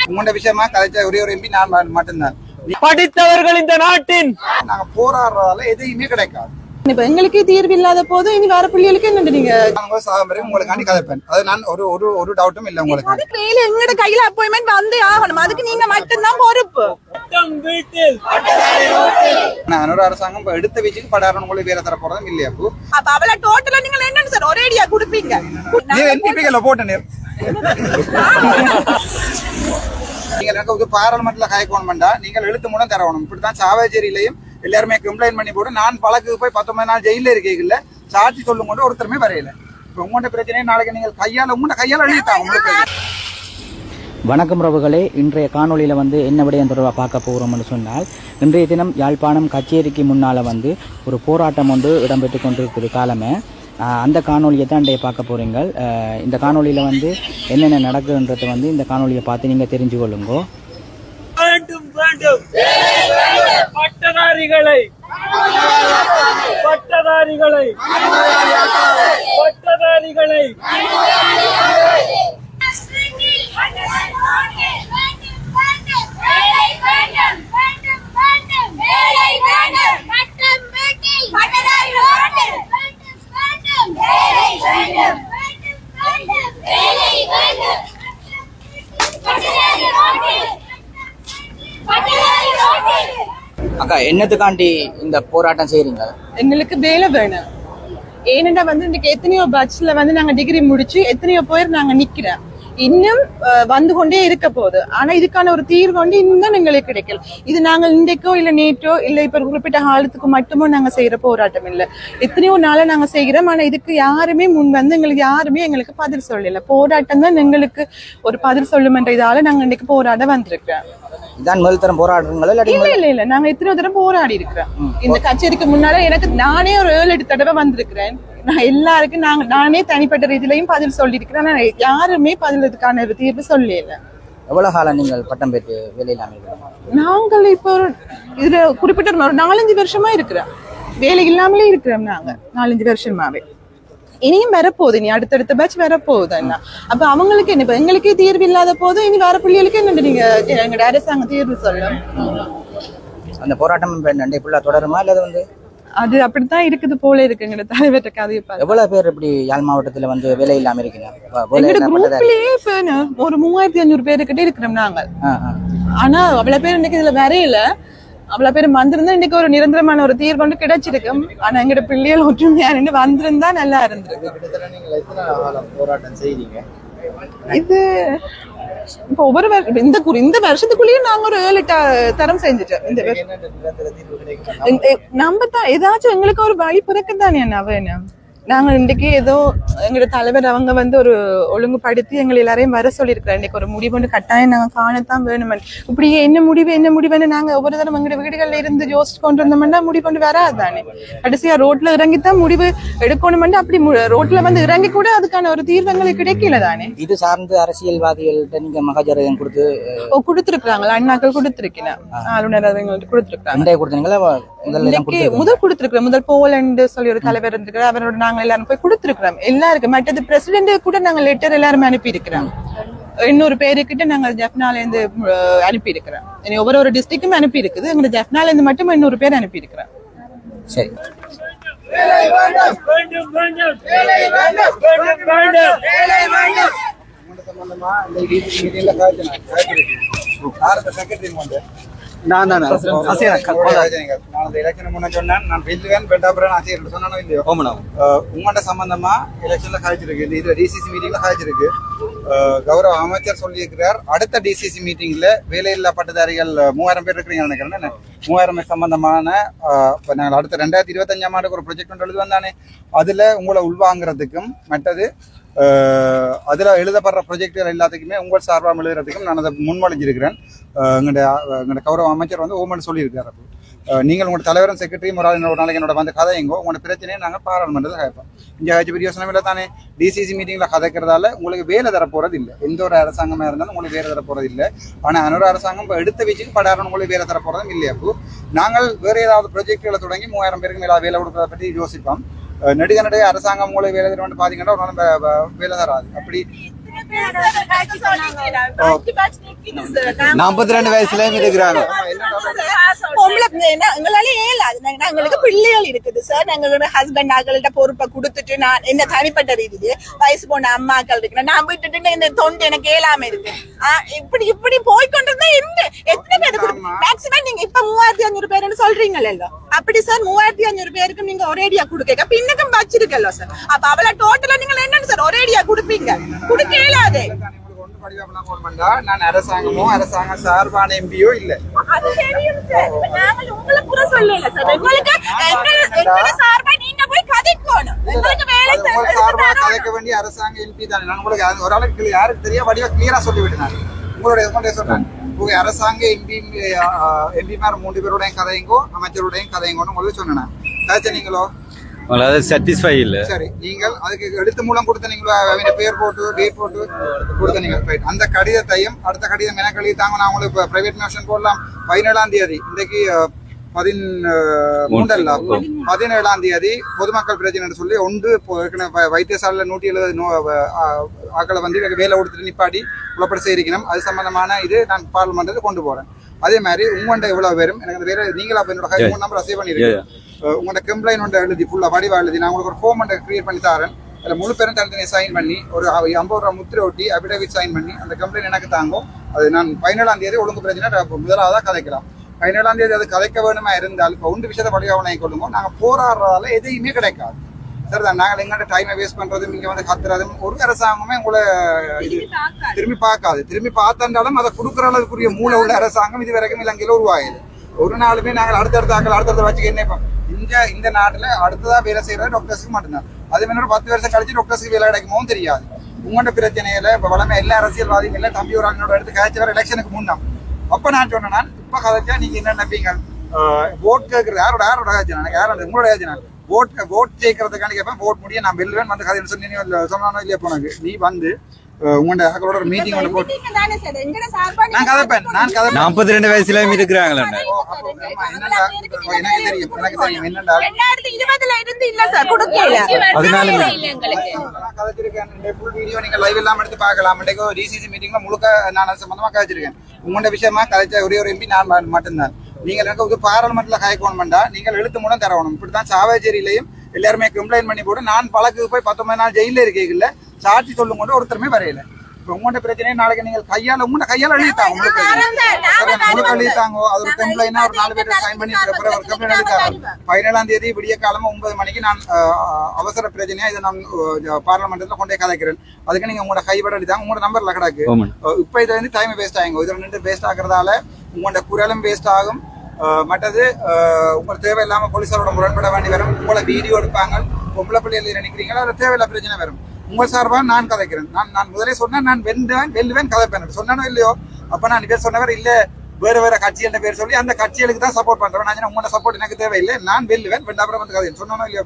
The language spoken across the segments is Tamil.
உங்களோட விஷயமா கலைச்ச ஒரே ஒரு எம்பி நான் மட்டும்தான். படித்தவர்கள் இந்த நாட்டின் நாங்க போராடுறதால எதையுமே கிடைக்காது. இப்ப எங்களுக்கே தீர்வு இல்லாத போது இனி வேற பிள்ளைகளுக்கு என்ன நீங்க உங்களுக்காண்டி கதைப்பேன். அது நான் ஒரு டவுட்டும் இல்ல உங்களுக்கு. அதுக்கு எங்களோட கையில அப்பாயின்மெண்ட் வந்தே ஆகணும். அதுக்கு நீங்க மட்டும்தான் பொறுப்பு. ஒரு அரசாங்கம் எடுத்த வீச்சுக்கு படாரம் உங்களுக்கு வேலை தர போறதும் இல்லையா? அப்ப அவள டோட்டலா நீங்க என்னன்னு சார் ஒரேடியா கொடுப்பீங்க? போட்டேன் நீங்க எனக்கு பாராளுமன்றத்துல காய்க்கணும்டா நீங்கள் எழுத்து மூலம் தரணும். இப்படித்தான் சாவேச்சேரியிலையும் எல்லாருமே கம்ப்ளைண்ட் பண்ணி போட்டு நான் வழக்கு போய் 19 நாள் ஜெயில இருக்கீங்கல்ல சாட்சி சொல்லும் கொண்டு ஒருத்தருமே வரையில. இப்ப உங்களோட பிரச்சனையை நாளைக்கு நீங்கள் உங்களோட கையால எழுதிட்டாங்க உங்களுக்கு. வணக்கம் உறவுகளே, இன்றைய காணொலியில் என்ன விடயம் தொடர்பாக பார்க்க போகிறோம்னு சொன்னால், இன்றைய தினம் யாழ்ப்பாணம் கச்சேரிக்கு முன்னால் ஒரு போராட்டம் இடம்பெற்று கொண்டிருக்குது காலமே. அந்த காணொலியை தான் இன்றைய பார்க்க போகிறீங்க. இந்த காணொலியில் என்னென்ன நடக்குதுன்றது இந்த காணொலியை பார்த்து நீங்கள் தெரிஞ்சு கொள்ளுங்க. பட்டதாரிகளை பட்டதாரிகளை பட்டதாரிகளை அக்கா, என்னத்துக்காண்டி இந்த போராட்டம் செய்றீங்க? எங்களுக்கு வேலை வேணும். ஏனென்றா இன்னைக்கு எத்தனையோ பட்ச்ல நாங்க டிகிரி முடிச்சு எத்தனையோ பேர் நாங்க நிக்கிறோம். இன்னும் வந்து கொண்டே இருக்க போகுது. ஆனா இதுக்கான ஒரு தீர்வு இன்னும் எங்களுக்கு கிடைக்கல. இது நாங்கள் இன்றைக்கோ இல்ல நேற்றோ இல்ல இப்ப குறிப்பிட்ட காலத்துக்கு மட்டுமோ நாங்க செய்யற போராட்டம் இல்ல. எத்தனையோ நாளா நாங்க செய்கிறோம். ஆனா இதுக்கு யாருமே முன் எங்களுக்கு யாருமே பதில் சொல்லல. போராட்டம் தான் எங்களுக்கு ஒரு பதில் சொல்லும் என்ற இதால நாங்க இன்னைக்கு போராட வந்திருக்கிறோம். இதான் முதல் தரம் போராடுறீங்களா? இல்ல நாங்க எத்தனையோ தரம் போராடி இருக்கிறோம். இந்த கச்சேரிக்கு முன்னால எனக்கு நானே ஒரு 7-8 தடவை வந்திருக்கிறேன். நான் எல்லாருக்கும் நானே தனிப்பட்ட ரீதியிலையும் பதில் சொல்லியிருக்கிறேன். ஆனா யாருமே பதில் இதுக்கான தீர்வு சொல்லல. எவ்வளவு காலம் நீங்கள் பட்டம் பெற்று வேலையில்லாம இருக்கிறீங்க? நாங்கள் இப்போ இதுல குறிப்பிட்ட ஒரு 4-5 வருஷமா இருக்கிறோம். வேலை இல்லாமலே இருக்கிறோம் நாங்க 4-5 வருஷமாவே. இனியும் வரப்போகுது. இனி அடுத்தடுத்த பேட்ச் வரப்போகுது. என்ன அப்ப அவங்களுக்கு என்ன? இப்ப எங்களுக்கே தீர்வு இல்லாத போது இனி வேற பிள்ளைகளுக்கு என்ன நீங்க எங்க அரசாங்க தீர்வு சொல்லும்? அந்த போராட்டம் தொடருமா இல்ல அது அப்படித்தான் இருக்குது போல இருக்கு. எங்க தலைவர்கிட்ட கதையை பார்த்து எவ்வளவு பேர் இப்படி யாழ் மாவட்டத்துல வேலை இல்லாம இருக்கீங்க? குரூப்லயே ஒரு 3500 பேருக்கிட்ட இருக்கிறோம் நாங்க. ஆனா அவ்வளவு பேர் இன்னைக்கு இதுல வரையில. அவ்வளவு பேர் வந்திருந்தா இன்னைக்கு ஒரு நிரந்தரமான ஒரு தீர்வு கிடைச்சிருக்கும். ஆனா எங்கட பிள்ளைகள் ஒற்றுமையா வந்திருந்தா நல்லா இருந்திருக்கு. இது இப்ப ஒவ்வொரு இந்த வருஷத்துக்குள்ளேயே நாங்க ஒரு 7-8 தரம் செஞ்சுட்டோம். இந்த நம்ம தான் ஏதாச்சும் எங்களுக்கு ஒரு வழி பிறக்குதானே என்ன நாங்க இன்றைக்கு ஏதோ எங்களோட தலைவர் அவங்க ஒரு ஒழுங்குபடுத்தி எங்களை எல்லாரையும் வர சொல்லியிருக்கிறோம். இன்னைக்கு ஒரு முடிவு கட்டாயம் நாங்க காணத்தான் வேணும். இப்படியே என்ன முடிவுன்னு நாங்க ஒவ்வொரு தரம் எங்களோட வீடுகள்ல இருந்து யோசிச்சு கொண்டு வந்தோம்னா முடிவு கொண்டு வராதானே. கடைசியா ரோட்ல இறங்கித்தான் முடிவு எடுக்கணும்னு அப்படி ரோட்ல இறங்கி கூட அதுக்கான ஒரு தீர்வு எங்களுக்கு கிடைக்கல தானே. இது சார்ந்து அரசியல்வாதிகள்கிட்ட நீங்க மகாஜரம் கொடுத்துருக்காங்களா? அண்ணாக்கள் கொடுத்திருக்கேன். ஆளுநர் கொடுத்தீங்களா? முதல் கொடுத்திருக்கிறேன். முதல் போலந்து சொல்லி ஒரு தலைவர் இருந்திருக்கிறார். அவரோட நாங்க எல்லாரும் போய் கொடுத்திருக்கிறோம். எல்லாருக்கும் மற்றது பிரசிடென்ட் கூட நாங்க லெட்டர் எல்லாருமே அனுப்பி இருக்கிறோம். 800 பேருக்கிட்ட நாங்க ஜெஃப்னால இருந்து அனுப்பி இருக்கிறோம். ஒவ்வொரு டிஸ்ட்ரிக்டும் அனுப்பி இருக்குது. எங்க ஜெஃப்னால இருந்து மட்டும் 800 பேர் அனுப்பி இருக்கிறோம். சரி. நான் உங்கள்கிட்ட சம்பந்தமா எலெக்ஷன்ல காய்ச்சிருக்கு. இதுல டிசிசி மீட்டிங்ல காய்ச்சிருக்கு. கௌரவ அமைச்சர் சொல்லியிருக்கிறார், அடுத்த டிசிசி மீட்டிங்ல வேலையில்லா பட்டதாரிகள் 3000 பேர் இருக்கிறீங்கன்னு நினைக்கிறேன். 3000 பேர் சம்பந்தமான நாங்கள் அடுத்த 2025ஆம் ஆண்டுக்கு ஒரு ப்ரொஜெக்ட் ஒன்று எழுது வந்தானே, அதுல உங்களை உள்வாங்கிறதுக்கும் மற்றது அதுல எழுதப்படுற ப்ரொஜெக்டுகள் எல்லாத்துக்குமே உங்கள் சார்பாக எழுதுறதுக்கும் நான் அதை முன்மொழிஞ்சிருக்கிறேன். எங்களோட கௌரவ அமைச்சர் ஓமன் சொல்லியிருக்காரு. நீங்கள் உங்களோட தலைவரும் செக்ரட்டரியும் ஒரு நாளைக்கு என்னோட கதைங்கோ உங்களோட பிரச்சனையை நாங்கள் பாராளுமன்றத்தில் கேட்போம். இங்கே பெரிய யோசனை இல்லை தானே. டிசிசி மீட்டிங்ல கதைக்கிறதால உங்களுக்கு வேலை தரப்போறது இல்லை. எந்த ஒரு அரசாங்கமா இருந்தாலும் உங்களுக்கு வேலை தரப்போறது இல்லை. ஆனா இன்னொரு அரசாங்கம் இப்போ எடுத்த வச்சுக்கு படாரம் உங்களுக்கு வேலை தரப்போறதும் இல்லையா. அப்போ நாங்கள் வேற ஏதாவது ப்ரொஜெக்டுகளை தொடங்கி 3000 பேருக்கு மேலே வேலை கொடுக்கறத பற்றி யோசிப்போம். நெடுக அரசாங்கம் மூலம் வேலை தருவான்னு பாத்தீங்கன்னா ஒரு நாள் வேலை தராது. அப்படி 42 வயசுலயும் இருக்கிறாங்க. எங்களுக்கு பிள்ளைகள் இருக்குது சார். எங்களோட ஹஸ்பண்ட் ஆகள்கிட்ட பொறுப்பை கொடுத்துட்டு நான் என்ன தனிப்பட்ட ரீதியில வயசு போன அம்மாக்கள் இருக்கு நான் விட்டுட்டு இந்த தொண்டு எனக்கு ஏலாம இருக்கு. இப்படி இப்படி போய்கொண்டிருந்தா இருந்து எத்தனை பேருக்கு மேக்சிமம் நீங்க இப்ப 3500 பேருன்னு சொல்றீங்கல்ல, அப்படி சார் 3500 பேருக்கு நீங்க ஒரேடியா கொடுக்க பின்னுக்கும் வச்சிருக்கல சார். அப்ப அவள டோட்டலா நீங்க என்னன்னு சார் ஒரேடியா கொடுப்பீங்க? கொடுக்க இயலாது. நான் அரசாங்கமோ அரசாங்க சார்பான எம்பியோ இல்ல. அது தெரியும் சார். நாங்கள் உங்களை புற சொல்லல சார். உங்களுக்கு எங்க சார்பா நீங்க போய் கதைக்கணும். உங்களுக்கு வேலை உங்க சார்பா கதைக்க வேண்டிய அரசாங்க எம்பி தான். நான் உங்களுக்கு ஒரு ஆளுக்கு யாருக்கு தெரியா வடிவா கிளியரா சொல்லி விட்டேன். உங்களோட எதுவுமே சொன்னேன். உங்க அரசாங்க எம்பிமார் 3 பேருடையும் கதைங்கோ அமைச்சருடையும் கதைங்கோன்னு உங்களுக்கு சொன்னேன். கதைச்சீங்களோ? சாட்டிஸ்ஃபை இல்ல. சரி, நீங்கள் அதுக்கு எழுத்து மூலம் கொடுத்த நீங்களோ பேர் போட்டு டேட் போட்டு கொடுத்த நீங்க அந்த கடிதத்தையும் அடுத்த கடிதம் எனக்கு எழுதித்தாங்க. நான் உங்களுக்கு பிரைவேட் மோஷன் போடலாம். 17ஆம் தேதி இன்றைக்கு 17ஆம் தேதி பொதுமக்கள் பிரச்சனை சொல்லி ஒன்று வைத்தியசாலையில 170 ஆக்களை வந்து வேலை கொடுத்துட்டு நிப்பாட்டி புலப்பட செய்திருக்கணும். அது சம்பந்தமான இது நான் பார்லிமெண்ட்டுக்கு கொண்டு போறேன். அதே மாதிரி உங்கள்கிட்ட எவ்வளவு பேரும் எனக்கு வேற நீங்களா என்னோட நம்பர் சேவ் பண்ணிருக்கேன். உங்களோட கம்ப்ளைண்ட் ஒன்று எழுதி ஃபுல்லா வடிவா எழுதி நான் உங்களுக்கு ஒரு ஃபார்ம் கிரியேட் பண்ணி தரேன். அதில் முழு பேரும் தனித்தனியாக சைன் பண்ணி ஒரு 50 ரூபா முத்திரை ஒட்டி அபிடேவிட் சைன் பண்ணி அந்த கம்ப்ளைண்ட் எனக்கு தாங்கும். அது நான் 17ஆம் தேதி ஒழுங்கு பிரச்சனை முதலாவதாக கதைக்கலாம். 17ஆம் தேதி அது கதைக்க வேணுமா இருந்தால் இப்போ ஒன்று விஷயத்தை வடிவாக கொள்ளுங்க. நாங்கள் போராடுறதால எதையுமே கிடைக்காது. சரிதான், நாங்கள் எங்கள்கிட்ட டைமை வேஸ்ட் பண்றதும் இங்க வந்து கத்துறதும் ஒரு அரசாங்கமே உங்களை இது திரும்பி பார்க்காது. திரும்பி பார்த்தாலும் அதை கொடுக்குற அளவுக்குரிய மூளை உள்ள அரசாங்கம் இது வரைக்கும் இலங்கையில உருவாகுது. ஒரு நாளுமே நாங்கள் அடுத்தடுத்த வச்சுக்க என்ன இந்த நாட்டுல அடுத்ததா வேலை செய்யறது டாக்டர்ஸுக்கு மட்டும்தான். அது வேணும் ஒரு 10 வருஷம் கழிச்சு டாக்டர்ஸுக்கு வேலை கிடைக்குமோ தெரியாது. உங்களோட பிரச்சனையில இப்ப வளமை எல்லா அரசியல்வாதியும் இல்லை தம்பி ஒரு ஆளோட எடுத்து கழிச்சு வர எலெக்ஷனுக்கு முன்னாம் அப்ப நான் சொன்னேன் இப்ப கதைச்சா நீங்க என்ன நினைப்பீங்க? ஓட் கேட்கறது யாரோட கட்சினா யாரோட உங்களோட கட்சினா ஓட் ஜெயிக்கிறதுக்கான கேட்பேன். ஓட் முடிய நான் வெல்லுவேன் வந்து கதை சொல்லி சொன்னானோ இல்லையா போனாங்க நீ வந்து உங்களோட ஒரு மீட்டிங் ஒன்று போட்டு நான் கதைப்பேன். 42 வயசுல இருக்கிறாங்களா? எனக்கு தெரியும் என்னென்றால் வீடியோ நீங்க லைவ் எல்லாம் எடுத்து பார்க்கலாம். டிசிசி மீட்டிங்ல முழுக்க நான் சம்பந்தமா கதைச்சிருக்கேன். உங்களோட விஷயமா கதைச்ச ஒரே ஒரு எம்பி நான் மட்டும்தான். நீங்கள் எனக்கு பாராளுமன்றத்தில் கதைக்கணும்டா நீங்கள் எழுத்து மூலம் தரணும். இப்படித்தான் சாவேச்சேரியிலையும் எல்லாருமே கம்ப்ளைண்ட் பண்ணி போட்டு நான் பழக்கு போய் 19 நாள் ஜெயில இருக்கீங்கல்ல சாட்சி சொல்லும் கொண்டு ஒருத்தருமே வரையில. இப்ப உங்களோட பிரச்சனை நாளைக்கு நீங்கள் உங்களோட கையால எழுதித்தாங்க உங்களுக்கு எழுதித்தாங்க. அது ஒரு கம்ப்ளைண்டா ஒரு 4 பேர் சைன் பண்ணி ஒரு கம்ப்ளைண்ட் எழுதித்தாங்க. 17ஆம் தேதி விடிய காலமா 9 மணிக்கு நான் அவசர பிரச்சனையா இதை நான் பார்லிமெண்ட்ல கொண்டே கதைக்கிறேன். அதுக்கு நீங்க உங்களோட கைப்பட எழுதித்தாங்க. உங்களோட நம்பர்ல கிடக்கு. இப்ப இதை வந்து டைம் வேஸ்ட் ஆகுங்க. இதுல நின்று வேஸ்ட் ஆகுறதால உங்களோட குரலும் வேஸ்ட் ஆகும். மற்றது உங்களுக்கு தேவையில்லாம போலீசாரோட முரண்பட வேண்டி வரும். உங்களை வீடியோ எடுப்பாங்க. பொம்பளை பிள்ளைகள் நினைக்கிறீங்களா அது தேவையில்ல பிரச்சனை வரும். உங்கள் சார்பாக நான் கதைக்கிறேன். நான் முதலே சொன்னேன் நான் வெல்லுவேன் கதைப்பேன் சொன்னானோ இல்லையோ. அப்ப நான் பேர் சொன்னவர் இல்ல வேற கட்சி என்ற பேர் சொல்லி அந்த கட்சிகளுக்கு தான் சப்போர்ட் பண்றேன். நான் உங்களோட சப்போர்ட் எனக்கு தேவையில்லை. நான் வெல்லுவேன் வெண்டாப்புறம் வந்து கதை சொன்னானோ இல்லையோ.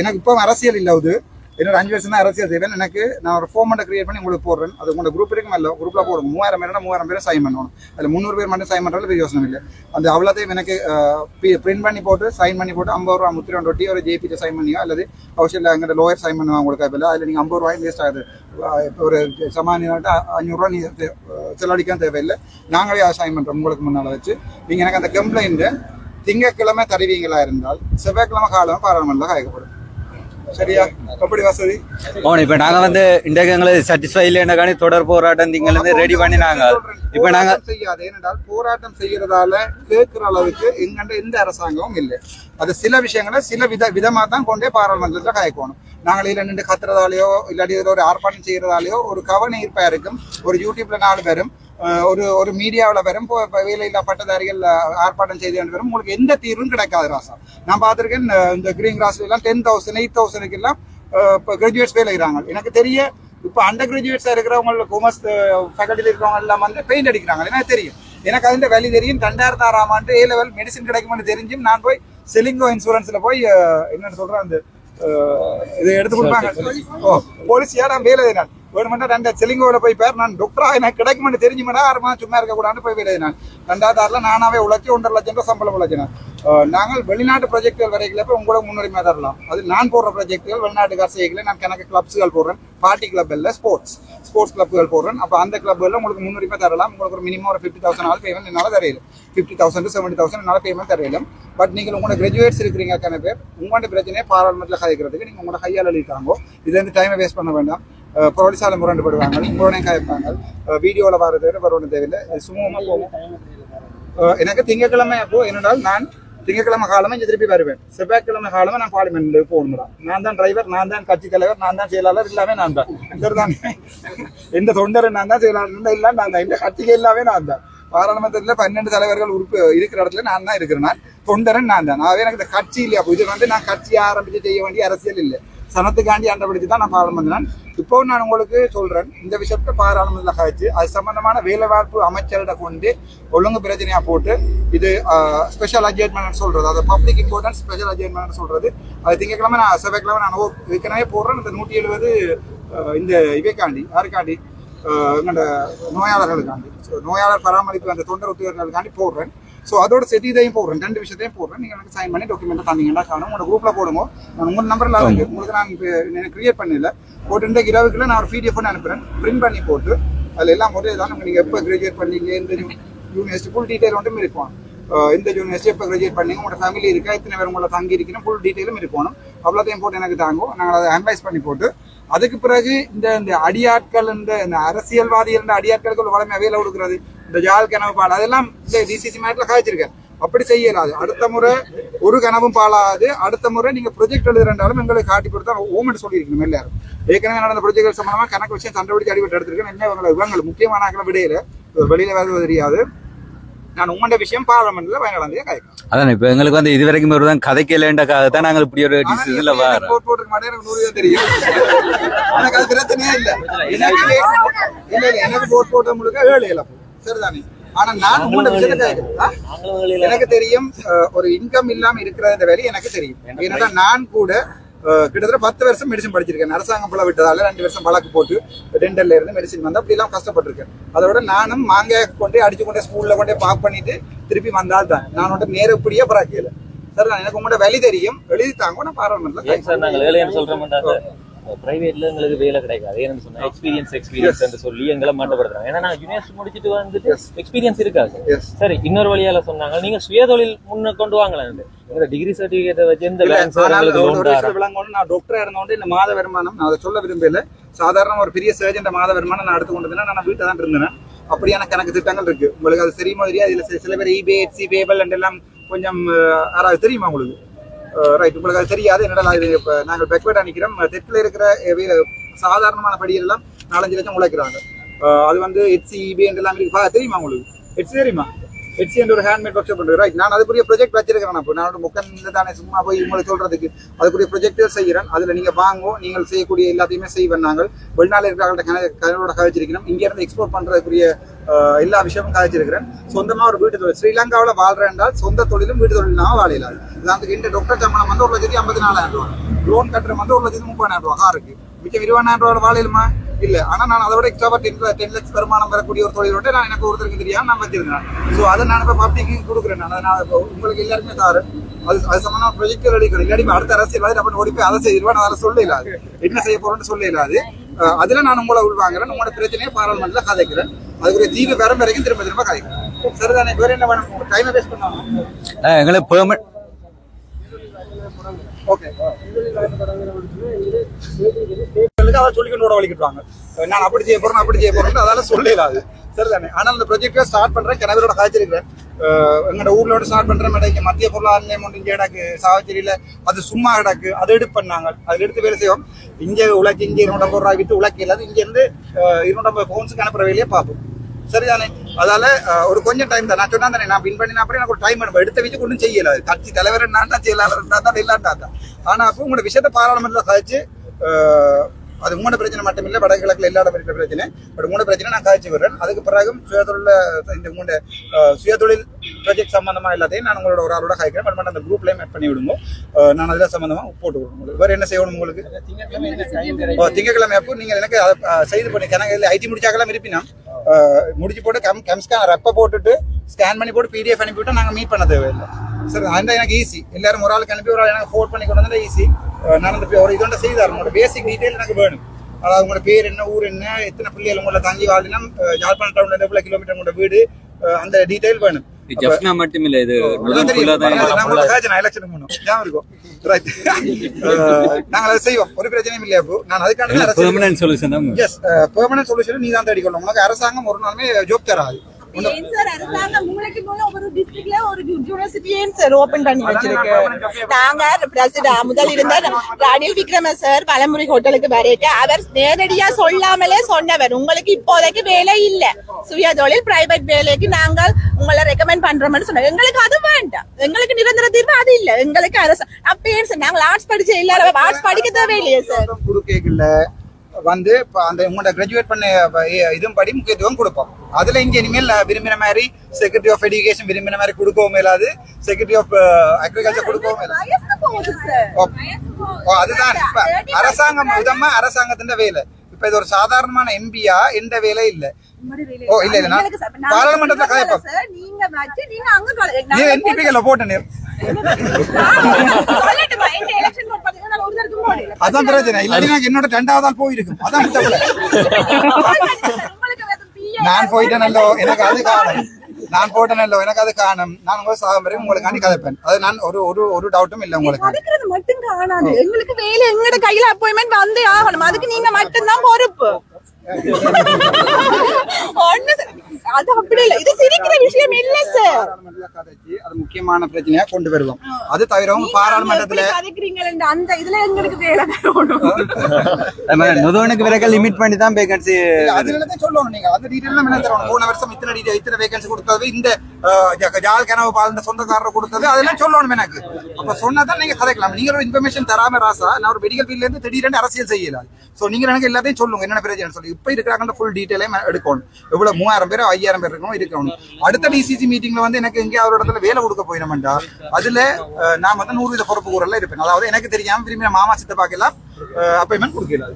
எனக்கு இப்போ அரசியல் இல்லை. அது என்னோட 5 வருஷம் தான் அரசியல் செய்வேன். எனக்கு நான் ஒரு ஃபார்ம் கிரியேட் பண்ணி உங்களுக்கு போடுறேன். அது உங்களோட குரூப் இருக்கும் இல்லை குரூப்ல போடுங்க. 3000 பேர் சைன் பண்ணணும். அதுல 300 பேர் மட்டும் சைன் பண்றது பெரிய யோசனை இல்லை. அந்த அவ்வளோத்தையும் எனக்கு பிரிண்ட் பண்ணி போட்டு சைன் பண்ணி போட்டு 50 ரூபா முத்திரை ஒட்டி ஒரு ஜேபி சைன் பண்ணியோ அல்லது அவசியம் எங்கிட்ட லோயர் சைன் பண்ணுவாங்க உங்களுக்கு. அதில் நீங்க 50 ரூபாயும் வேஸ்ட் ஆகுது. ஒரு சமானியாட்ட 500 ரூபா நீ செலவழிக்க தேவையில்லை. நாங்களே சைன் பண்றோம் உங்களுக்கு முன்னால வச்சு. நீங்க எனக்கு அந்த கம்ப்ளைண்ட் திங்கட்கிழமை தருவீங்களா இருந்தால் செவ்வாய்க்கிழமை காலம் பாராளுமன்றத்தில் காய்க்கப்படும். சரியா? எப்படி வசதி? இப்ப நாங்க வந்து இன்றைக்கு சாட்டிஸ்ஃபை இல்லைன்னு தொடர் போராட்டம் நீங்க ரெடி பண்ணினாங்க. இப்ப நாங்க செய்யாது. ஏனென்றால் போராட்டம் செய்யறதால கேட்கிற அளவுக்கு எங்கண்ட எந்த அரசாங்கமும் இல்லை. அது சில விஷயங்களை சில விதமா தான் கொண்டே பாராளுமன்றத்துல காய்க்கணும். நாங்கள் இதுல நின்று கத்துறதாலேயோ இல்லாட்டி ஒரு ஆர்ப்பாட்டம் செய்யறதாலேயோ ஒரு கவன ஈர்ப்பா இருக்கும். ஒரு யூடியூப்ல 4 பேரும் ஒரு மீடியாவில் வரும் வேலையில்லா பட்டதாரிகள் ஆர்ப்பாட்டம் செய்து வரும். உங்களுக்கு எந்த தீர்வும் கிடைக்காது ராசா. நான் பார்த்திருக்கேன் இந்த கிரீன் கிராஸ்ல எல்லாம் 10,000 8,000 எல்லாம் கிராஜுவேட்ஸ் வேலை செய்யறாங்க. எனக்கு தெரிய இப்ப அண்டர் கிராஜுவேட்ஸா இருக்கிறவங்க காமர்ஸ் ஃபேக்கல்ட்டில இருக்கிறவங்க எல்லாம் வந்து பெயிண்ட் அடிக்கிறாங்க. எனக்கு தெரியும். எனக்கு அதுல வேலை தெரியும். 2006ஆம் ஆண்டு A level மெடிசன் கிடைக்கும்னு தெரிஞ்சும் நான் போய் செலிங்கோ இன்சூரன்ஸ்ல போய் என்னன்னு சொல்றேன் அந்த இதை எடுத்து கொடுப்பாங்க. போலீஸியா நான் வேலை செய்யறேன். வேணுமெண்டா 2 செலிங்கோல போய் பேர் நான் டாக்டரா எனக்கு கிடைக்குமென்னு தெரிஞ்சுமெண்டா 6 மாதம் சும்மா இருக்கக்கூடாதுன்னு போய் வேலை நான் 2006 நானாவே உழைச்சி 1.5 லட்சம் ரூபாய் சம்பளம் உழைச்சினேன். நாங்கள் வெளிநாட்டு ப்ராஜெக்டுகள் வரைக்கும் இப்போ உங்களுக்கு முன்னுரிமை தரலாம். அது நான் போடுற ப்ராஜெக்டுகள் வெளிநாட்டு காசைகளை நான் கணக்கு கிளப்ஸுகள் போடுறேன். பார்ட்டி கிளப் இல்லை, ஸ்போர்ட்ஸ் கிளப்புகள் போடுறேன். அப்போ அந்த கிளப்புகளில் உங்களுக்கு முன்னுரிமை தரலாம். உங்களுக்கு ஒரு மினிமம் ஒரு 50,000 பேமெண்ட் என்னால் தரையிலும் 50,000 to 70,000 என்னால் பேமெண்ட் தரையிலும். பட் நீங்கள் உங்களோட கிராஜுவேட்ஸ் இருக்கிறீங்க கண பேர் உங்களோட பிரச்சனையை பாராளுமன்றத்தில் கதைக்கிறதுக்கு நீங்கள் உங்களோட கையால் எழுதிட்டாங்க. இது வந்து டைமை வேஸ்ட் பண்ண வேண்டாம். போலீஸால முரண்டுபடுவாங்க, உங்களோட கதைப்பாங்க. வீடியோவில் வரணும் தேவையில்லை, சுமூகமாக போகும். எனக்கு திங்கக்கிழமை அப்போ என்னென்றால் நான் திங்கக்கிழமை காலமே இங்கே திருப்பி வருவேன். செவ்வாய்க்கிழமை காலமே நான் பார்லிமெண்ட் போகணும். நான் தான் டிரைவர், நான் தான் கட்சி தலைவர், நான் தான் செயலாளர், எல்லாமே நான் தான். சரிதான், எந்த தொண்டரும் நான் தான், செயலாளர் எல்லாம் நான் தான், இந்த கட்சிக்கு எல்லாமே நான் தான். பாராளுமன்றத்தில் 12 தலைவர்கள் இருக்கிற இடத்துல நான் தான் இருக்கிறேன். நான் தொண்டரன் நான் தான். அவே எனக்கு இந்த கட்சி இல்லையா, இது வந்து நான் கட்சி ஆரம்பிச்சு செய்ய வேண்டிய அரசியல் இல்லை. சனத்துக்காண்டி அண்டபிடிச்சு தான் நான் பாராளுமன்றம். இப்போ நான் உங்களுக்கு சொல்றேன், இந்த விஷயத்தை பாராளுமன்றத்தில் கழிச்சு அது சம்பந்தமான வேலைவாய்ப்பு அமைச்சரிட கொண்டு ஒழுங்கு பிரச்சனையா போட்டு இது ஸ்பெஷல் அட்ஜெட்மெண்ட் சொல்றது, அது பப்ளிக் இம்பார்ட்டன்ஸ் ஸ்பெஷல் அட்ஜெட்மெண்ட் சொல்றது. அது திங்கக்கிழமை நான் செவ்வாய்க்கிழமை நான் ஏற்கனவே போடுறேன். இந்த 170 இந்த இவைக்காண்டி யாருக்காண்டி எங்களோட நோயாளர்களுக்காண்டி, நோயாளர் பராமரிப்பு அந்த தொண்டர் உத்தியோகர்களுக்காண்டி போடுறேன். ஸோ அதோட செட் இதையும் போடுறேன், 2 விஷயத்தையும் போடுறேன். நீங்கள் எனக்கு சைன் பண்ணி டாக்குமெண்ட் தந்தீங்கன்னா காணும். உங்களோட குரூப்பில் போடுங்க. நான் உங்கள் நம்பரில் இருக்கு, உங்களுக்கு நான் எனக்கு கிரியேட் பண்ணல போட்டு இந்த 20 நான் ஒரு PDF அனுப்புகிறேன். பிரிண்ட் பண்ணி போட்டு அதில் எல்லாம் போட்டு தான் நீங்கள் எப்போ கிராஜுவேட் பண்ணீங்க, இந்த யூனிவர்சிட்டி ஃபுல் டீட்டெயில் ஒன்றும் இருக்கும். இந்த யூனிவர்சிட்டி எப்போ கிராஜுவேட் பண்ணீங்க, உங்களோட ஃபேமிலி இருக்கா, எத்தனை பேர் உங்களை தங்கி இருக்கணும், ஃபுல் டீட்டெயிலும் இருக்கணும். அவ்வளோத்தையும் போட்டு எனக்கு தாங்கும். நாங்கள் அதை அனலைஸ் பண்ணி போட்டு அதுக்கு பிறகு இந்த அடியாட்கள், இந்த அரசியல்வாதிகள் அடியாட்களுக்கு ஒரு வளமை வேலை கொடுக்குறது, இந்த ஜால் கனவு பால் அதெல்லாம் இந்த டிசிசி மேட்டில் காய்ச்சிருக்கேன். அப்படி செய்யலாது. அடுத்த முறை ஒரு கனவும் பாலாது. அடுத்த முறை நீங்க ப்ரொஜெக்ட் எழுதுறாலும் எங்களுக்கு காட்டி கொடுத்தா ஓமெண்ட் சொல்லியிருக்கணும். எல்லாரும் ஏற்கனவே நடந்த ப்ரொஜெக்ட் சம்பந்தமா கணக்கு விஷயம் கண்டுபிடிச்சு அடிபட்டு எடுத்திருக்கேன். என்ன இவங்களை முக்கியமான ஆக்களை விடையில வெளியில வருவது தெரியாது. நான் உங்களோட விஷயம் பாராளுமன்றத்துல பயனாளந்தே காய்க்கும். அதான் இப்ப எங்களுக்கு வந்து இது வரைக்கும் ஒரு தான் கதைக்கலன்றக்காக தான் நாங்கள் இப்படி ஒரு டிசிஷன்ல வரோம். போட் போட்டுக்க மாட்டேன், எனக்கு 100 தான் தெரியும். எனக்கு அது பிரச்சனையே இல்லை. எனக்கு போட் போட்ட முழுக்க 7 இழப்பு சரிதானே. ஆனா நான் உங்களோட விஷயத்தை கேட்கிறேன். எனக்கு தெரியும் ஒரு இன்கம் இல்லாம இருக்கிற இந்த வேலை எனக்கு தெரியும். ஏன்னா நான் கூட கிட்டத்தட்ட 10 வருஷம் மெடிசன் படிச்சிருக்கேன். அரசாங்கம் போல விட்டதால 2 வருஷம் வழக்கு போட்டு டென்டல்ல இருந்து மெடிசன் வந்து அப்படி எல்லாம் கஷ்டப்பட்டிருக்கேன். அதோட நானும் மாங்காய் கொண்டே அடிச்சு கொண்டே ஸ்கூல்ல கொண்டே பாக் பண்ணிட்டு திருப்பி வந்தால் தான் நான் வந்து நேரப்படியே பராக்கியல. சரிதான், எனக்கு உங்களோட வேலை தெரியும், எழுதித்தாங்க. நான் பாராளுமன்றத்தில் பிரைவேட்ல எங்களுக்கு வேலை கிடைக்காது. ஏன்னு சொன்னா எக்ஸ்பீரியன்ஸ் சொல்லி எங்களை மாட்டப்படுறாங்க. ஏன்னா நான் யூனிவர்சிட்டி முடிச்சுட்டு வந்துட்டு எக்ஸ்பீரியன்ஸ் இருக்காது. சரி, இன்னொரு வழியால சொன்னாங்க நீங்க சுயதொழில் முன்ன கொண்டு வாங்கலாம். டிகிரி சர்டிபிகேட் வச்சு இந்த நான் டாக்டரா இருந்தோண்டு இந்த மாத வருமானம் நான் அதை சொல்ல விரும்பல. சாதாரண ஒரு பெரிய சர்ஜன் மாத வருமானம் நான் எடுத்து கொண்டதுன்னா நான் வீட்டை தான் இருந்தேன். அப்படியான கணக்கு திட்டங்கள் இருக்கு. உங்களுக்கு அது தெரியுமா தெரியாது. இதுல சில பேர் eBay, Etsy, Paypal எல்லாம் கொஞ்சம் யாராவது தெரியுமா உங்களுக்கு? ரைட், உங்களுக்கு அது தெரியாது. என்னடா இது இப்போ நாங்கள் பேக்வேர்டாக நிற்கிறோம். தெற்கில் இருக்கிற சாதாரணமான படியெல்லாம் 4-5 லட்சம் உழைக்கிறாங்க. அது வந்து Etsy, eBay எல்லாம் இருக்கு. தெரியுமா உங்களுக்கு? Etsy தெரியுமா? Etsy என்ற ஒரு ஹேண்ட்மேட் ஒர்க் ஷாப் பண்ணுறேன். ரைட், நான் அதுக்குரிய ப்ரொஜெக்ட் வச்சிருக்கிறேன். அப்போ நான் முக்கன் தானே சும்மா போய் உங்களுக்கு சொல்றதுக்கு அதுக்குரிய ப்ரொஜெக்ட் செய்கிறேன். அதில் நீங்கள் வாங்குவோம், நீங்கள் செய்யக்கூடிய எல்லாத்தையுமே செய்வேன். நாங்கள் வெளிநாட்டில் இருக்கிறவங்கள்ட்ட கதையோட கதைச்சிருக்கிறோம். இங்கேருந்து எக்ஸ்போர்ட் பண்ணுறதுக்குரிய எல்லா விஷயமும் கதைச்சிருக்கிறேன். சொந்தமாக ஒரு வீட்டு தொழில் ஸ்ரீலங்காவில் வாழ்றேன் என்றால் சொந்த தொழிலும் வீட்டு தொழிலும் வாழையிலாது. உதாரணத்துக்கு இந்த டாக்டர் சம்பளம் வந்து 1,54,000 ரூபா, லோன் கட்டுற வந்து 1,30,000 ரூபா காருக்கு. மிச்சம் 20,000 ரூபாய் வாழையிலுமா இல்லை. ஆனால் நான் அதோட எக்ஸ்ட்ரா 10 லட்சம் வருமானம் வரக்கூடிய ஒரு தொழிலோட நான் எனக்கு ஒருத்தருக்கு தெரியாமல் நான் வச்சிருக்கேன். ஸோ அதை நான் இப்போ பப்ளிக்கு கொடுக்குறேன். நான் இப்போ உங்களுக்கு எல்லாருமே தாரேன். அது சம்பந்தமாக ப்ரொஜெக்ட் எடுக்கிறேன். இல்லாட்டி அடுத்த அரசியல் நம்ம ஓடி போய் அதை செய்வான், அதில் சொல்ல இல்லாது, என்ன செய்ய போறோம்னு சொல்ல இல்லாது. அதில் நான் உங்களை உள்வாங்குறேன். உங்களோட பிரச்சனையை பாராளுமன்றத்தில் கதைக்கிறேன். அதுக்குரிய தீர்வு வரும் வரைக்கும் திரும்ப திரும்ப கதைக்கிறேன். சரிதானே? வேற என்ன வேணும்? டைமை வேஸ்ட் பண்ணுவாங்க எங்களுக்கு பெர்மனன்ட் ஓகே. அதை சொல்லிக்கொண்டு வலிக்கிட்டுவாங்க. நான் அப்படி செய்ய போறேன் அப்படி செய்ய போறேன் அதால சொல்லலாது. சரிதானே? ஆனால் இந்த ப்ரொஜெக்டை ஸ்டார்ட் பண்றேன். கிணவரோட காய்ச்சிருக்கிறேன். எங்களோட ஊர்லோட ஸ்டார்ட் பண்றேன். இங்க மத்திய பொருளாதார இங்க கிடக்கு சாவச்சேரியில அது சும்மா கிடக்கு. அதை எடுப்பு பண்ணாங்க. அது எடுத்து வேலை செய்வோம். இங்க உழைச்சி இங்க 250 ரூபாய் விட்டு உழைக்க இல்லாது இங்க இருந்து 250 பவுன்ஸுக்கு அனுப்புற வேலையே பார்ப்போம். சரிதானே? அதால ஒரு கொஞ்சம் டைம் தான். நான் சொன்னா தானே நான் வின் பண்ணினா அப்படி எனக்கு ஒரு டைம் எடுப்பேன். எடுத்த வச்சு கொண்டும் செய்யல. கட்சி தலைவர் நான் தான் செயலாளர் தான் இல்லாண்டா தான். ஆனா அப்போ உங்களோட விஷயத்த பாராளுமன்றத்தில் கழிச்சு அது உங்களோட பிரச்சனை மட்டும் இல்லை, வடகிழக்குல எல்லா இடம் இருக்கிற பிரச்சனை. பட் உங்களோட பிரச்சனை நான் காய்ச்சி விடுறேன். அதுக்கு பிறகு சுயதொழில் இந்த உங்களோட சுயதொழில் ப்ராஜெக்ட் சம்பந்தமா எல்லாத்தையும் நான் உங்களோட ஒரு ஆளோட காய்க்கிறேன். பட் அந்த குரூப்லயும் ஆட் பண்ணி விடுங்க. நான் அதுல சம்பந்தமா போட்டு விடுவோம். வேற என்ன செய்யணும் உங்களுக்கு? திங்கட்கிழமை அப்போ நீங்க எனக்கு செய்து பண்ணி எனக்கு ஐடி முடிச்சாக்கெல்லாம் இருப்பினா முடிச்சு போட்டு கம்ஸ்கான் ரெப்ப போட்டுட்டு ஸ்கேன் பண்ணி போட்டு பிடிஎஃப் அனுப்பிவிட்டா நாங்க மீட் பண்ண தேவையில்லை. சரி, அந்த எனக்கு ஈஸி. எல்லாரும் ஒரு ஆளுக்கு அனுப்பி ஒரு ஆள் எனக்கு ஃபோர்ட் பண்ணி கொண்டு வந்தா ஈஸி. நான் அந்த ஒரு இதோட செய்தார். உங்களோட பேசிக் டீடைல் எனக்கு வேணும். அதாவது உங்களோட பேர் என்ன, ஊர் என்ன, எத்தனை பிள்ளைகள் உங்களை தங்கி வாழ்னா, யாழ்ப்பாணம் டவுன்ல எவ்வளவு கிலோமீட்டர் உங்களோட வீடு, அந்த டீடைல் வேணும். மட்டும் இல்ல இது நாங்க அதை செய்வோம். ஒரு பிரச்சனையும் இல்லையா? நான் அதுக்கான பெர்மனன்ட் சொல்யூஷன் நீ தான் தேடிக்கொள்ளும். உனக்கு அரசாங்கம் ஒரு நாளுமே ஜோப் தராது. முதல் இருந்த ரணில் விக்ரம சார் பலமுறை ஹோட்டலுக்கு வரைக்க அவர் நேரடியா சொல்லாமலே சொன்னவர், உங்களுக்கு இப்போதைக்கு வேலை இல்ல, சுய தொழில் பிரைவேட் வேலைக்கு நாங்கள் உங்களை ரெக்கமெண்ட் பண்றோம்னு சொன்னாங்க. எங்களுக்கு அது வேண்டாம், எங்களுக்கு நிரந்தர தீர்வு அது இல்ல. எங்களுக்கு அரசு அப்பயே நாங்கள் ஆர்ட்ஸ் படிச்ச எல்லாரும் ஆர்ட்ஸ் படிக்க தேவையில்லையே சார். வந்து அந்த உங்களோட கிராஜுவேட் பண்ண இதுவும் படி முக்கியத்துவம் கொடுப்போம். அதுல இங்க இனிமேல் விரும்பின மாதிரி செக்ரட்டரி ஆஃப் எஜுகேஷன் விரும்பின மாதிரி கொடுக்கவும் இல்லாது, செக்ரட்டரி ஆஃப் அக்ரிகல்ச்சர் கொடுக்கவும் அதுதான் இப்ப அரசாங்கம் விதமா அரசாங்கத்தின் வேலை. இப்ப இது ஒரு சாதாரணமான எம்பியா எந்த வேலை இல்ல. இல்ல இல்ல பாராளுமன்றத்துல கதைப்போம். நீ எம்பிக்கள் போட்ட அதான் பிரச்சனை. இல்லாட்டி என்னோட 2வது ஆள் போயிருக்கு. அதான் நான் போயிட்டேனல்லோ, எனக்கு அது காணும். நான் போட்டேனல்லோ, எனக்கு அது காணும். நான் உங்க சாகம்பரை உங்களுக்கு கதைப்பேன். அது நான் ஒரு டவுட்டும் இல்ல. உங்களுக்கு மட்டும் காணாது. எங்களுக்கு வேலை எங்கட கையில அப்பாயின்மெண்ட் வந்தே ஆகணும். அதுக்கு நீங்க மட்டும்தான் பொறுப்பு. அது அப்படி இல்ல. இது சிரிக்கிற விஷயம் இல்ல சார். அது முக்கியமான பிரச்சனையா கொண்டு வருவோம். அது தவிரவும் பாராளுமன்றத்துல அந்த இதுல எங்களுக்கு வேலை நுதவனுக்கு பிறகு லிமிட் பண்ணி தான் வேகன்சி அதுலதான் சொல்லணும். நீங்க அந்த டீடைல் என்ன தரணும். போன வருஷம் இத்தனை வேகன்சி கொடுத்தது, இந்த ஜால் கனவு பால் சொந்தக்காரர் கொடுத்தது, அதெல்லாம் சொல்லணும் எனக்கு. அப்ப சொன்னாதான் நீங்க கதைக்கலாம். நீங்க ஒரு இன்ஃபர்மேஷன் தராம ராசா நான் ஒரு மெடிக்கல் ஃபீல்ட்ல இருந்து திடீரென்று அரசியல் செய்யலாம். சோ நீங்க எனக்கு எல்லாத்தையும் சொல்லுங்க, என்னென்ன பிரச்சனை சொல்லி. இப்ப இருக்கிறாங்க ஃபுல் டீடைலையும் எடுக்கணும். எவ்வளவு 3000 பேர் 5000 பேர் இருக்கணும். அடுத்த டிசிசி மீட்டிங்ல வந்து எனக்கு எங்கே அவரோட இடத்துல வேலை கொடுக்க போயினோம்டா, அதுல நான் வந்து 100% பொறுப்பு கூறல இருப்பேன். அதாவது எனக்கு தெரியாம விரும்பின மாமா சித்த பாக்கலாம் அப்பாயின்மெண்ட் கொடுக்கலாம்.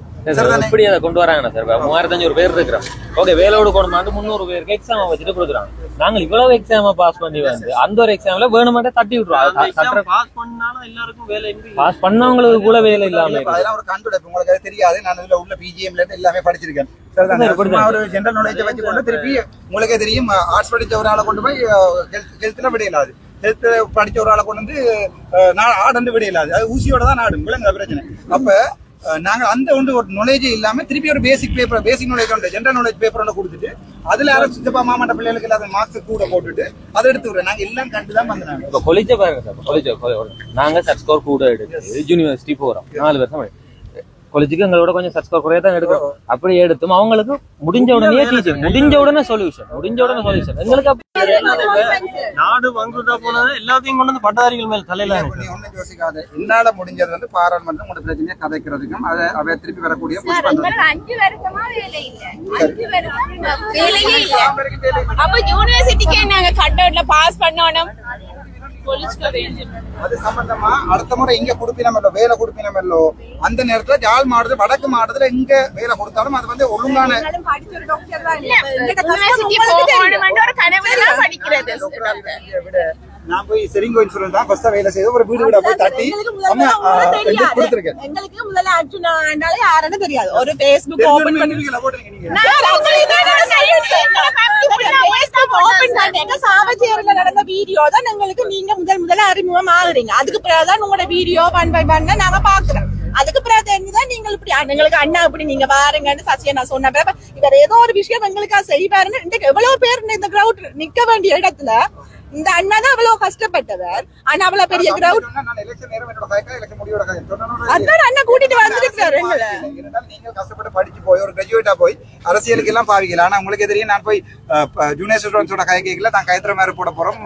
எப்படி அதை கொண்டு வராங்க சார்? 3500 பேர் இருக்கிறோம். ஓகே, வேலை கொடுக்கணும் 300 பேருக்கு எக்ஸாம் வச்சுட்டு கொடுக்குறாங்க. நாங்க இவ்வளவு எக்ஸாம பாஸ் பண்ணி வந்து அந்த ஒரு எக்ஸாம்ல வேணுமாட்டே தட்டி விட்டுருவோம். பாஸ் பண்ணவங்களுக்கு கூட வேலை இல்லாம அதெல்லாம் ஒரு கண்டுபிடிப்பு. உங்களுக்கு தெரியாது. நான் இதுல உள்ள பிஜிஎம்ல இருந்து எல்லாமே படிச்சிருக்கேன். ஒரு ஜெனரல் நாலேஜ் வச்சுக்கொண்டு திருப்பி உங்களுக்கே தெரியும், ஆர்ட்ஸ் படிச்ச ஒரு ஆளை கொண்டு போய் ஹெல்த்ல விட இல்லாது, ஹெல்த் படிச்ச ஒரு ஆளை கொண்டு வந்து ஆடு விட இல்லாது. அது ஊசியோட தான் நாடு விலங்கு பிரச்சனை. அப்ப நாங்க அந்த ஒரு நாலேஜே இல்லாம திருப்பி ஒரு பேசிக் நாலேஜ் ஒன்று ஜெனரல் நாலேஜ் பேப்பர் ஒன்று கொடுத்துட்டு அதுல சித்தப்பா மாமாட்ட பிள்ளைகளுக்கு இல்லாத மார்க்ஸ் கூட போட்டுட்டு அதை எடுத்து விடுறோம். நாங்க எல்லாம் கண்டுதான் வந்தாங்க. கொலிஜ பாருங்க சார், நாங்க சட் ஸ்கோர் கூட எடுத்து யூனிவர்சிட்டி போறோம் 4 வருஷம். காலேஜுக்கு எங்களோட கொஞ்சம் சர்ச் குறையா தான் எடுக்கும். அப்படி எடுத்தும் அவங்களுக்கு முடிஞ்ச உடனே டீச்சிங், முடிஞ்ச உடனே சொல்யூஷன். எங்களுக்கு நாடு வங்குதா போனது எல்லாத்தையும் கொண்டு வந்து பட்டதாரிகள் மேல் தலையில ஒன்னும் யோசிக்காது. என்னால முடிஞ்சது வந்து பாராளுமன்றம் உங்களோட பிரச்சனையை கதைக்கிறதுக்கும் அதை திருப்பி வரக்கூடிய 5 வருஷமா வேலை இல்ல. 5 வருஷம் வேலையே இல்ல. அப்ப யூனிவர்சிட்டிக்கு நாங்க கட் அவுட்ல பாஸ் பண்ணனும். அது சம்பந்தமா அடுத்த முறை இங்க கொடுப்பினமல்லோ வேலை கொடுப்பினமல்லோ அந்த நேரத்துல ஜாழ் மாவட்டத்துல வடக்கு மாவட்டத்துல இங்க வேலை கொடுத்தாலும் அது வந்து ஒழுங்கான நான் போய் செரிங்கோ இன்சூரன்ஸ் தான் ஃபர்ஸ்ட் வேலை செய்து ஒரு வீடு வீட போய் தட்டி கொடுத்துருக்கேன். எங்களுக்கு முதல்ல அர்ஜுனாண்டாலே யாருன்னு தெரியாது. ஒரு Facebook ஓபன் பண்ணி சாவச்சேரியில நடந்த வீடியோ தான் எங்களுக்கு நீங்க முதல்ல அறிமுகம் ஆகுறீங்க. அதுக்கு பிறகுதான் உங்களோட வீடியோ 1 by 1 நாங்க பாக்குறோம். அதுக்கு பிறகு தெரிஞ்சுதான் நீங்கள் இப்படி எங்களுக்கு அண்ணா இப்படி நீங்க பாருங்கன்னு சசியை நான் சொன்ன பிறகு இவர் ஏதோ ஒரு விஷயம் எங்களுக்கா செய்வாருன்னு இன்றைக்கு எவ்வளவு பேர் இந்த கிரௌட் நிக்க வேண்டிய இடத்துல இந்த அண்ணா தான் அவ்வளவு கஷ்டப்பட்டவர். ஆனா அவ்வளவு பெரிய கிரௌட் அதான் அண்ணா கூட்டிட்டு வந்துருக்காரு. நீங்க கஷ்டப்பட்டு படிச்சு போய் ஒரு கிராஜுவேட்டா போய் அரசியலுக்கு எல்லாம் பாவிக்கல. ஆனா உங்களுக்கு தெரியும், நான் போய் ஜூனியர் ஸ்டூடெண்ட்ஸோட கைக்கல தான் கயந்திர மாதிரி போட போறோம்,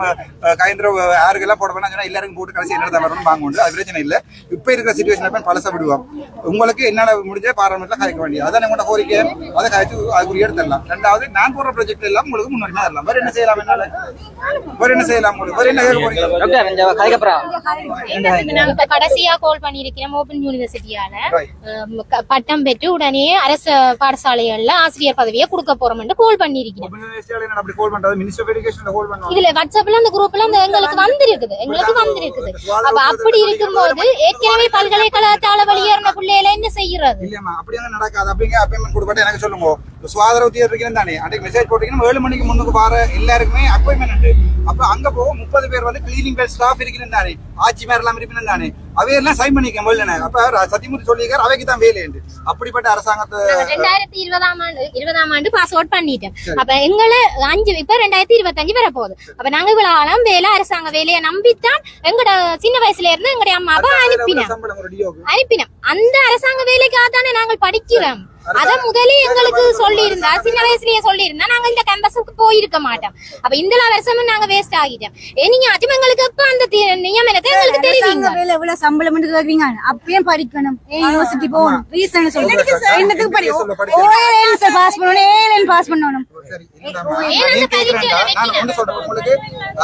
கயந்திர யாருக்கெல்லாம் போட போனா எல்லாருக்கும் போட்டு கடைசி என்ன வரணும் வாங்க உண்டு. அது பிரச்சனை இல்லை. இப்ப இருக்கிற சிச்சுவேஷன் பழச விடுவோம். உங்களுக்கு என்னால முடிஞ்ச பாராளுமன்றத்துல கதைக்க வேண்டியது அதான் உங்களோட கோரிக்கை. அதை கழிச்சு அதுக்குரிய எடுத்துடலாம். ரெண்டாவது நான் போடுற ப்ராஜெக்ட் எல்லாம் உங்களுக்கு முன்னுரிமை தரலாம். வேற என்ன செய்யலாம்? என்னால வேற என்ன செய்யலாம்? உங்களுக்கு வேற என்ன கேட்க போறீங்க? கடைசியா கால் பண்ணிருக்கிறேன் ஓபன் யூனிவர்சிட்டியால பட்டம் பெற்று உடனே அரசு பாடசாலைகள்ல ஆசிரியர் பதவியை கொடுக்க போறோம் கால் பண்ணிருக்கிறேன். இதுல வாட்ஸ்அப்ல அந்த குரூப்ல அந்த எங்களுக்கு வந்திருக்குது. அப்ப அப்படி இருக்கும்போது ஏற்கனவே பல்கலைக்கழகத்தால வெளியேறின பிள்ளைகளை என்ன செய்யறது? இல்லையா அப்படியே நடக்காது. அப்படிங்க அப்பாயின்மெண்ட் கொடுப்பட்டு எனக்கு சொல்லுங்க. சுகாதார உத்தியோகம் தானே அன்றைக்கு மெசேஜ் போட்டீங்கன்னா 7 மணிக்கு முன்னுக்கு பாரு எல்லாருக்குமே அப்பாயின்மெண்ட். அப்ப அங்க போக 30 பேர் வந்து கிளீனிங் ஸ்டாஃப் இருக்கிறேன் தானே, ஆட்சி மேல எல்லாம் இருப்பினும் தானே, அவையெல்லாம் சைன் பண்ணிக்க முடியல. அப்ப சத்தியமூர்த்தி சொல்லியிருக்காரு அவைக்கு தான் வேலை உண்டு. அப்படிப்பட்ட அரசாங்கத்தை 2020ஆம் ஆண்டு பாஸ் அவுட் பண்ணிட்டேன். அப்ப எங்களை 5 இப்ப 2025 வர போகுது. அப்ப நாங்க இவ்வளவு ஆழம் வேலை அரசாங்க வேலையை நம்பித்தான் எங்கட சின்ன வயசுல இருந்து எங்களுடைய அம்மாவை அனுப்பினோம். அந்த அரசாங்க வேலைக்காக தானே நாங்கள் படிக்கிறோம். அத முதலே எங்களுக்கு சொல்லி இருந்தா, சின்ன வயசுலயே சொல்லி இருந்தா நாங்க இந்த கேம்பஸுக்கு போயிருக்க மாட்டோம். அப்ப இந்த வருஷமும் நாங்க வேஸ்ட் ஆகிட்டோம். நீங்க அதுவும் எங்களுக்கு எப்ப அந்த நியமனத்தை எங்களுக்கு தெரியுங்க. எவ்வளவு சம்பளம் கேக்குறீங்க? அப்பயும் படிக்கணும், யூனிவர்சிட்டி போகணும். ரீசன் சொல்லுங்க. என்னத்துக்கு பாஸ் பண்ணணும், பாஸ் பண்ணணும். உங்களுக்கு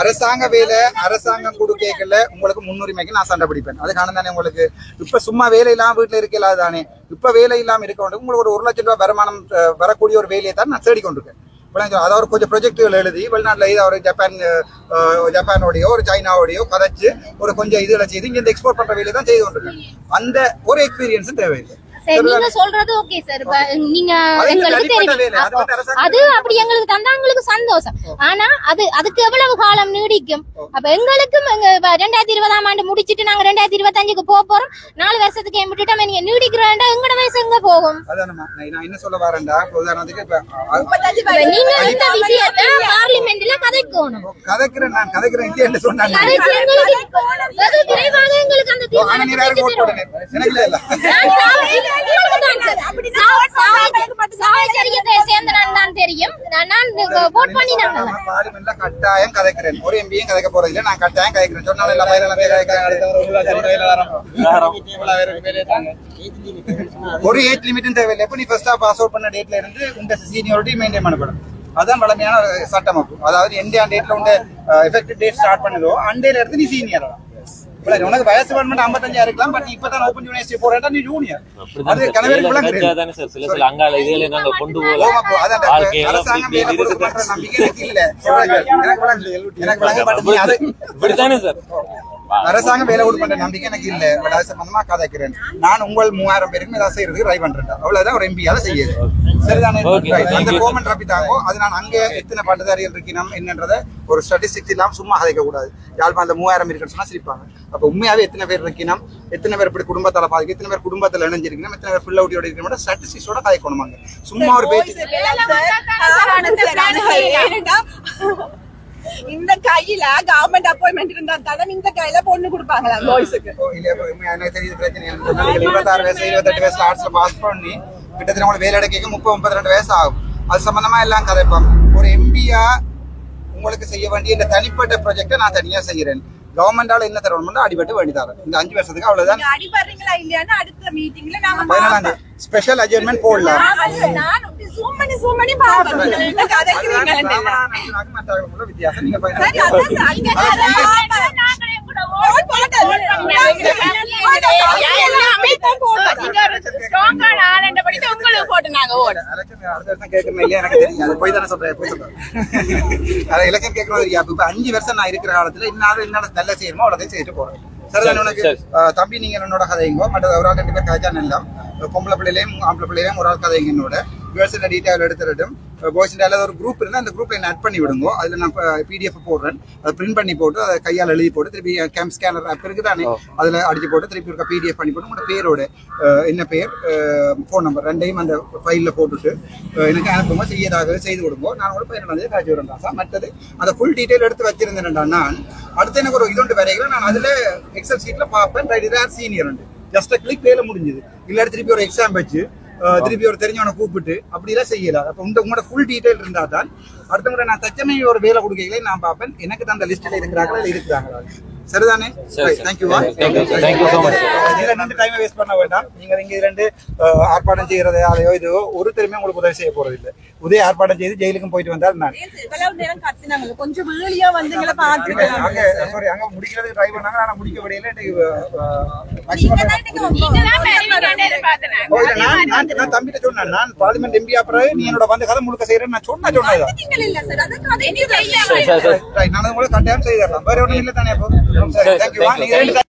அரசாங்க வேலை அரசாங்கம் கொடுக்கல உங்களுக்கு முன்னுரிமைக்கு நான் சண்டை பிடிப்பேன். அதுக்கான தானே உங்களுக்கு இப்ப சும்மா வேலை இல்லாம வீட்டுல இருக்கல தானே. இப்ப வேலை இல்லாம இருக்க வேண்டும். உங்களுக்கு ஒரு 1 லட்சம் ரூபாய் வருமானம் வரக்கூடிய ஒரு வேலையை தான் நான் தேடிக்கொண்டிருக்கேன். அதாவது கொஞ்சம் ப்ரொஜெக்டுகள் எழுதி வெளிநாட்டுல ஒரு ஜப்பானோடையோ ஒரு சைனாவோடையோ கதைச்சு ஒரு கொஞ்சம் இதுல செய்து இங்க எக்ஸ்போர்ட் பண்ற வேலையை தான் செய்து கொண்டிருக்கேன். அந்த ஒரு எக்ஸ்பீரியன்ஸும் தேவையில்லை. நீங்க சொல்றது ஓகே சார். நீங்க எங்களுக்கு தெரியும் அது அப்படி எங்களுக்கு தந்தா எங்களுக்கு சந்தோஷம். ஆனா அதுக்கு எவ்வளவு காலம் நீடிக்கும்? அப்ப எங்களுக்கும் 2020ஆம் ஆண்டு முடிச்சிட்டு நாங்க 2025க்கு போறோம். 4 வருஷத்துக்கு விட்டுட்டோம். நீங்க நீடிக்கிறேன்டா எங்கட வயசு எங்க போகும்? நான் என்ன சொல்ல வரேன்டா, உதாரணத்துக்கு நீங்க இந்த விஷயத்தை பார்லிமெண்ட்ல கதைக்கணும். நான் கதைக்கிறேன் என்று சொன்னாங்க. வெகு விரைவாக எங்களுக்கு அந்த கட்டாயம் கதைக்கிறேன். ஒரு எம்பியும் கதைக்க போறதில்லை. நான் கட்டாயம் கதைக்கிறேன் சொன்னாலும் ஒரு ஏஜ் லிமிட்டும் தேவையில்லை. எப்ப நீ ஃபர்ஸ்டா பாஸ் அவுட் பண்ண டேட்ல இருந்து உங்க சீனியாரிட்டி மெயின்டைன் பண்ணப்படும். அதான் வளமையான சட்டமைப்பு. அதாவது எந்த டேட்ல உங்க எஃபெக்டிவ் டேட் ஸ்டார்ட் பண்ணுதோ அண்டேல இருந்து நீ சீனியர். உனக்கு வயசு 55 இருக்கலாம். பட் இப்பதான் ஓபன் யூனிவர்சிட்டி போறேன் நீ ஜூனியர். அது கனவேருக்கு அரசாங்கம் வேலை கொடுக்கிற நம்பிக்கை எனக்கு இல்ல. அரசாங்கம் வேலை கொடுக்கிற நம்பிக்கை எனக்கு இல்ல. அது சம்பந்தமா கதைக்கிறேன். நான் உங்கள் 3000 பேருக்கு ஏதாவது செய்யறதுக்கு ட்ரை பண்றேன். அவ்வளவுதான் ஒரு எம்பியால செய்யுது. சரிதானே? அந்த கோமெண்ட் ரப்பித்தாங்கோ. அது நான் அங்க எத்தனை பட்டதாரிகள் இருக்கணும் என்னன்றத ஒரு ஸ்டாட்டிஸ்டிக்ஸ் இல்லாம சும்மா கதைக்க கூடாது. யாழ்ப்பாணத்துல 3000 இருக்குன்னு சொன்னா சிரிப்பாங்க. அப்ப உண்மையாவே எத்தனை பேர் இருக்கணும், எத்தனை பேர் இப்படி குடும்பத்தால பாதிக்க, எத்தனை பேர் குடும்பத்துல இணைஞ்சிருக்கணும், எத்தனை பேர் பிள்ளை ஊட்டியோட இருக்கணும், ஸ்டாட்டிஸ்டிக்ஸோட கதைக்கணுமாங்க. சும்மா ஒரு பேச்சு இந்த கையில கவர்மெண்ட் அப்பாயின்மெண்ட் இருந்தா தானே இந்த கையில பொண்ணு கொடுப்பாங்களா பாய்ஸ்க்கு? எனக்கு தெரியுது பிரச்சனை. 26 வயசு 28 வயசுல ஆர்ட்ஸ்ல பாஸ் பண்ணி கிட்டத்தட்ட உங்களுக்கு வேலை எடுக்க 30-32 வயசு ஆகும். அது சம்பந்தமா எல்லாம் கதைப்போம். ஒரு எம்பியா உங்களுக்கு செய்ய வேண்டிய இந்த தனிப்பட்ட ப்ராஜெக்டை நான் தனியா செய்யறேன். கவர்மெண்டால என்ன தரணும் அடிபட்டு வேண்டி தரேன். இந்த 5 வருஷத்துக்கு அவ்வளவுதான். அடிபடுறீங்களா இல்லையான்னு அடுத்த மீட்டிங்ல நாம ஸ்பெஷல் அட்ஜர்மென்ட் போடலாம். வித்தியாசம் நீங்க எனக்கு தெரியும். அது போய் தானே சொல்றேன். இலக்கம் கேட்கறது. இப்ப 5 வருஷம் நான் இருக்கிற காலத்துல என்ன நல்ல செய்யணுமோ அவ்வளவு செய்துட்டு போறேன். சரிதான்? உனக்கு தம்பி நீங்க என்னோட கதைங்க மற்ற ஒரு ஆள் 2 பேர் கதைச்சான். எல்லாம் பொம்பளை பிள்ளையிலையும் ஆம்பளை பிள்ளையிலையும் ஒரு ஆள் கதைங்க என்னோட கேர்ள்ஸ் டீட்டெயில் எடுத்துட்டும் பாய்ஸ் ஒரு குரூப் இருந்தால் அந்த குரூப்ல என்ன ஆட் பண்ணி விடுங்க. அதுல நான் பிடிஎஃப் போடுறேன். அதை பிரிண்ட் பண்ணி போட்டு அதை கையால் எழுதி போட்டு திருப்பி கேம் ஸ்கேனர் ஆப் இருக்குதானே அதுல அடிச்சு போட்டு திருப்பி ஒரு பிடிஎஃப் பண்ணி போட்டு உங்களோட பேரோட என்ன பேர் ஃபோன் நம்பர் ரெண்டையும் அந்த ஃபைல்ல போட்டுட்டு எனக்கு அனுப்புங்க. செய்யதாக செய்து கொடுங்க. நான் கூட பேர் வந்து காட்சி விடுறேன். மற்றது அந்த ஃபுல் டீட்டெயில் எடுத்து வச்சிருந்தேன்டா. நான் அடுத்து எனக்கு ஒரு இதோண்டு வரைகளை நான் அதுல எக்ஸல் சீட்ல பார்ப்பேன். சீனியர் ஜஸ்ட் கிளிக் வேலை முடிஞ்சது. இல்ல திருப்பி ஒரு எக்ஸாம் வச்சு திருப்பி ஒரு தெரிஞ்சவனை கூப்பிட்டு அப்படிலாம் செய்யலாம். அப்ப உங்களோட ஃபுல் டீடைல் இருந்தா தான் அடுத்த முறை நான் தச்சமே ஒரு வேலை கொடுக்கல நான் பார்ப்பேன் எனக்கு தான் அந்த லிஸ்ட்ல இருக்கிறாங்களா இருக்கிறாங்களா. சரிதானே? தேங்க்யூவா. Thank you so much. இதுல ரெண்டு டைமை வேஸ்ட் பண்ண வேண்டாம். நீங்க இங்க ரெண்டு ஆர்ப்பாட்டம் செய்யறது அதையோ இதுவோ ஒரு திரும்பியும் உங்களுக்கு உதவி செய்ய போறது இல்லை. உதய ஆர்ப்பாட்டம் செய்து ஜெயிலுக்கும் போயிட்டு வந்தால் நான் கொஞ்சம் வேலியா வந்து அங்க முடிக்கிறது ட்ரை பண்ணாங்க. ஆனா முடிக்க முடியல. நான் தம்பிட்ட சொன்னேன் நான் பார்லிமெண்ட் எம்பி அப்புறம் நீ என்னோட வந்து கதை முழுக்க செய்யறேன்னு நான் சொன்னதான் நான் உங்களுக்கு கட்டாயம் செய்தரலாம். வேற ஒன்றும் இல்லை தானே. அப்போ தேங்க்யூ.